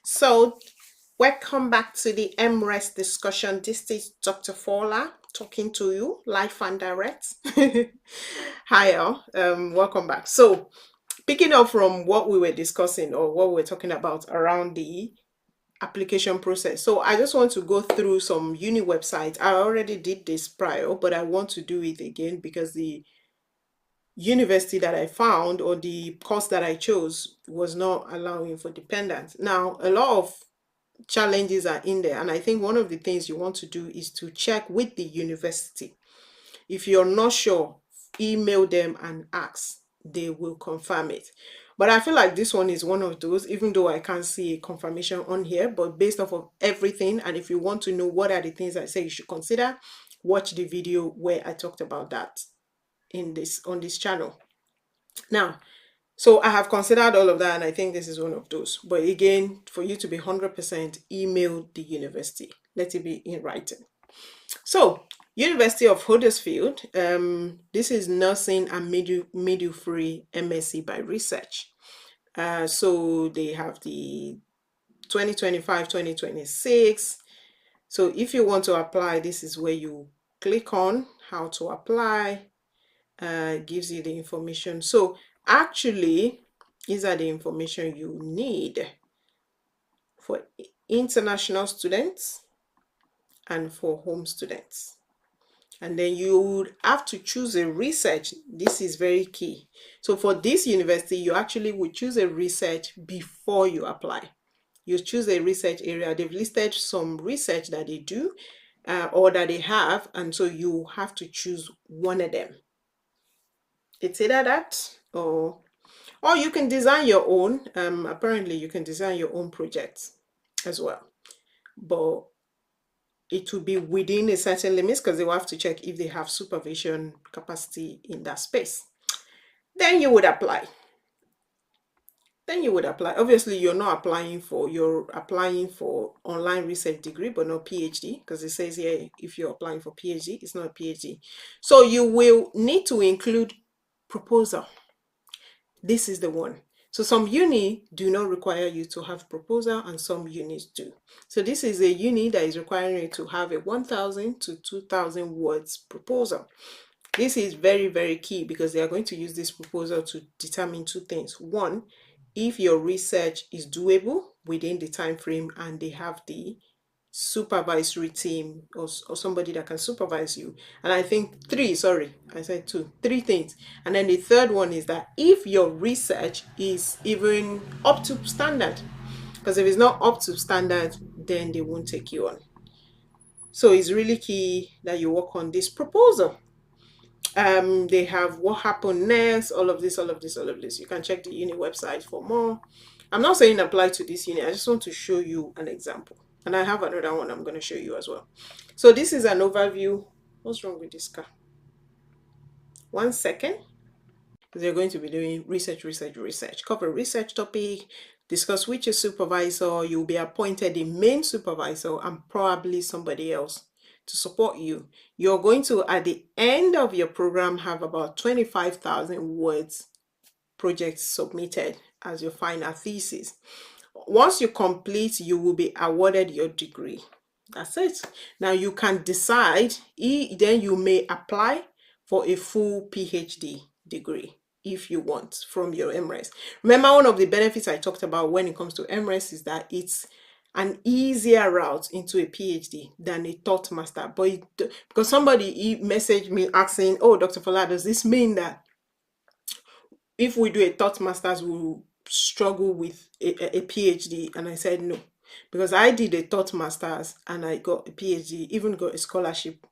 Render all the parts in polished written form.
So, welcome back to the Mres discussion. This is Dr. Fowler talking to you live and direct. Hi, all. Welcome back. So, picking up from what we were discussing or what we were talking about around the application process. So, I just want to go through some uni websites. I already did this prior, but I want to do it again because the university that I found or the course that I chose was not allowing for dependents. Now, a lot of challenges are in there, and I think one of the things you want to do is to check with the university. If you're not sure, email them and ask. They will confirm it. But I feel like this one is one of those, even though I can't see a confirmation on here, but based off of everything, and if you want to know what are the things I say you should consider, watch the video where I talked about that on this channel. Now, so I have considered all of that, and I think this is one of those. But again, for you to be 100%, email the university. Let it be in writing. So, University of Huddersfield, this is nursing and midwifery MSc by research. So they have the 2025-2026. So if you want to apply, this is where you click on how to apply. Gives you the information. So actually, these are the information you need for international students and for home students. And then you would have to choose a research. This is very key. So for this university, you actually would choose a research before you apply. You choose a research area. They've listed some research that they do or that they have, and so you have to choose one of them. It's either that or you can design your own. Apparently you can design your own projects as well, but it will be within a certain limits because they will have to check if they have supervision capacity in that space. Then you would apply. Obviously you're applying for online research degree but not PhD, because it says here if you're applying for PhD, it's not a PhD. So you will need to include proposal. This is the one. So some uni do not require you to have proposal, and some unis do. So this is a uni that is requiring you to have a 1,000 to 2,000 words proposal. This is very, very key because they are going to use this proposal to determine two things. One, if your research is doable within the time frame and they have the supervisory team or somebody that can supervise you. And I think three things. And then the third one is that if your research is even up to standard, because if it's not up to standard, then they won't take you on. So it's really key that you work on this proposal. They have what happened next, all of this. You can check the uni website for more. I'm not saying apply to this uni, I just want to show you an example. And I have another one I'm going to show you as well. So this is an overview. What's wrong with this car? 1 second. They're going to be doing research. Cover research topic. Discuss with your supervisor. You'll be appointed the main supervisor and probably somebody else to support you. You're going to, at the end of your program, have about 25,000 words projects submitted as your final thesis. Once you complete, you will be awarded your degree. That's it. Now you can decide, then you may apply for a full PhD degree if you want from your Mres. Remember, one of the benefits I talked about when it comes to Mres is that it's an easier route into a PhD than a thought master. But because somebody messaged me asking, oh, Dr. Fola, does this mean that if we do a thought masters, we'll struggle with a PhD? And I said no, because I did a thought masters and I got a PhD, even got a scholarship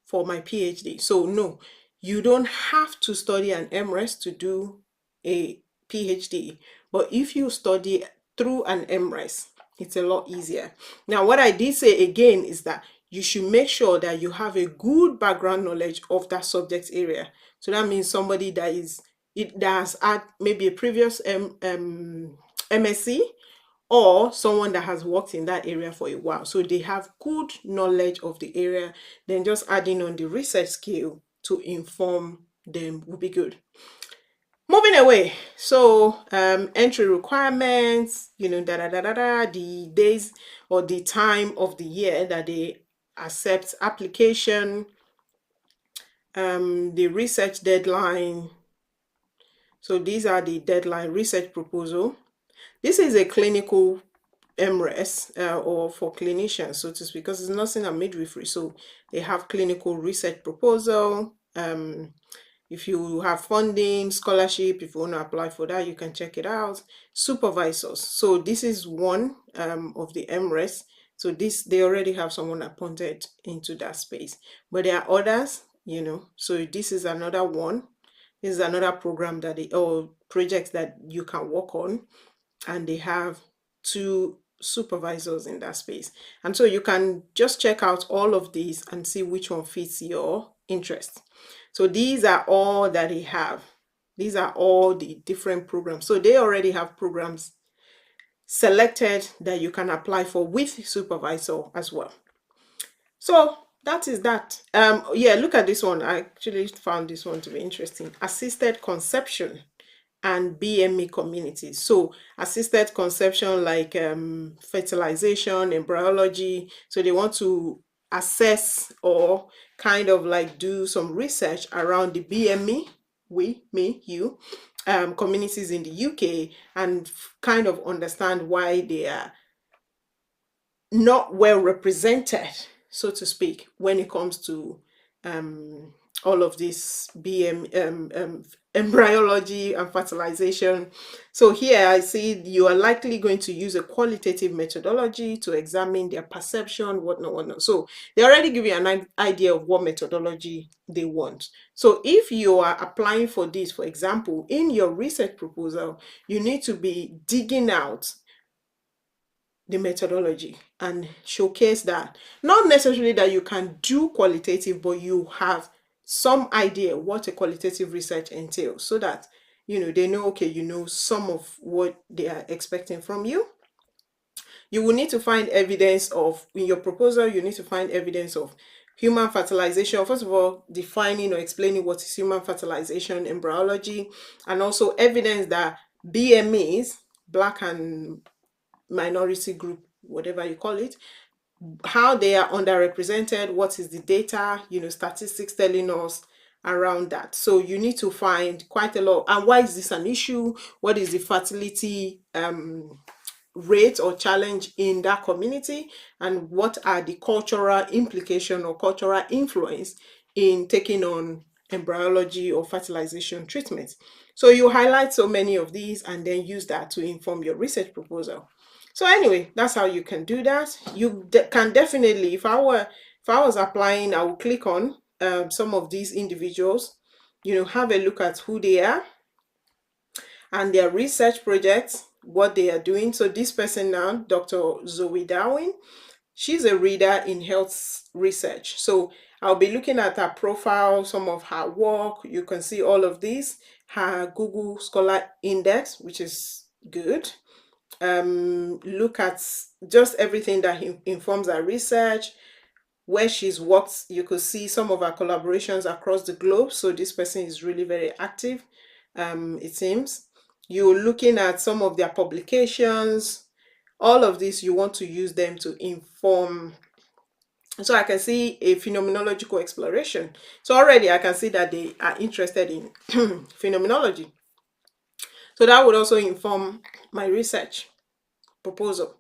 for my PhD. So no, you don't have to study an Mres to do a PhD. But if you study through an Mres, it's a lot easier. Now, what I did say again is that you should make sure that you have a good background knowledge of that subject area. So that means somebody that has had maybe a previous MSc, or someone that has worked in that area for a while. So they have good knowledge of the area. Then just adding on the research skill to inform them will be good. Moving away, so entry requirements, the days or the time of the year that they accept application, the research deadline. So these are the deadline: research proposal. This is a clinical Mres, or for clinicians, so to speak, because it's nursing and midwifery. So they have clinical research proposal. If you have funding, scholarship, if you want to apply for that, you can check it out. Supervisors. So this is one of the Mres. So this, they already have someone appointed into that space. But there are others, So this is another one. This is another program that or project that you can work on, and they have 2 supervisors in that space. And so you can just check out all of these and see which one fits your interest. So these are all that they have. These are all the different programs. So they already have programs selected that you can apply for with supervisor as well. So that is that. Yeah, look at this one. I actually found this one to be interesting. Assisted conception and BME communities. So assisted conception, like fertilization, embryology. So they want to assess or kind of like do some research around the BME, you, communities in the UK, and kind of understand why they are not well represented, so to speak, when it comes to all of this embryology and fertilization. So here I see you are likely going to use a qualitative methodology to examine their perception, whatnot. So they already give you an idea of what methodology they want. So if you are applying for this, for example, in your research proposal, you need to be digging out the methodology and showcase that. Not necessarily that you can do qualitative, but you have some idea what a qualitative research entails, so that they know, okay, some of what they are expecting from you. You will need to find evidence of, in your proposal, you need to find evidence of human fertilization. First of all, defining or explaining what is human fertilization, embryology, and also evidence that BMEs, Black and minority group, whatever you call it, how they are underrepresented, what is the data, statistics telling us around that. So you need to find quite a lot. And why is this an issue? What is the fertility rate or challenge in that community? And what are the cultural implication or cultural influence in taking on embryology or fertilization treatments? So you highlight so many of these and then use that to inform your research proposal. So anyway, that's how you can do that. You can definitely, if I was applying, I would click on some of these individuals, have a look at who they are and their research projects, what they are doing. So this person now, Dr. Zoe Darwin, she's a reader in health research. So I'll be looking at her profile, some of her work. You can see all of these, her Google Scholar Index, which is good. Look at just everything that informs her research, where she's worked. You could see some of her collaborations across the globe. So this person is really very active, it seems. You're looking at some of their publications. All of this, you want to use them to inform. So I can see a phenomenological exploration. So already I can see that they are interested in phenomenology. So that would also inform my research proposal.